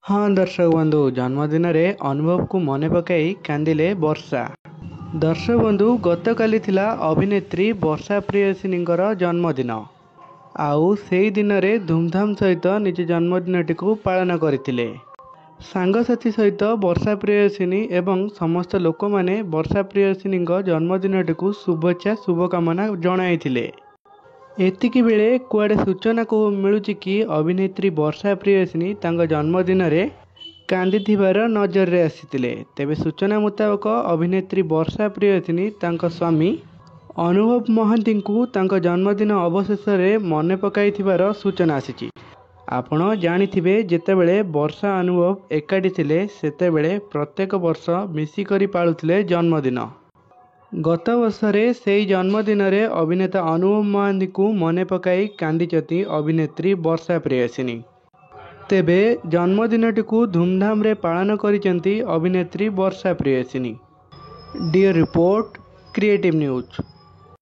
हाँ दर्शक बंधु जन्मदिन रे अनुभव को मन पकई कांदिले वर्षा। दर्शक बंधु गतकाली थिला अभिनेत्री वर्षा प्रियदर्शिनी जन्मदिन। आउ सेई दिन रे धूमधाम सहित निज जन्मदिनटी को पालन करथिले। सांगसाथी सहित वर्षा प्रियदर्शिनी एवं समस्त लोक माने वर्षा प्रियदर्शिनी जन्मदिनटी को शुभेच्छा शुभकामना जणाइथिले। एतिकी बेले कुआडे सूचना को मिलुची कि अभिनेत्री वर्षा प्रियदर्शिनी तांको जन्मदिन रे कांदिथिबार नजर रे आसीतिले। तेबे सूचना मुताबक अभिनेत्री वर्षा प्रियदर्शिनी तांको स्वामी अनुभव महांती को तांको जन्मदिन अवशेष रे मन पकाइथिबार सूचना आसीची। आपण जानिथिबे जेतेबेले वर्षा अनुभव एकाठी थिले सेतेबेले प्रत्येक वर्ष मिसिकरी पाळुथिले जन्मदिन। गत वर्षरे सेई जन्मदिन रे अभिनेता अनुभव महांती को मन पकाई कांदिचती अभिनेत्री वर्षा प्रियदर्शिनी। तेबे जन्मदिनटी को धूमधाम रे पालन करिचंती अभिनेत्री Varsha Priyadarshini. Dear report creative news.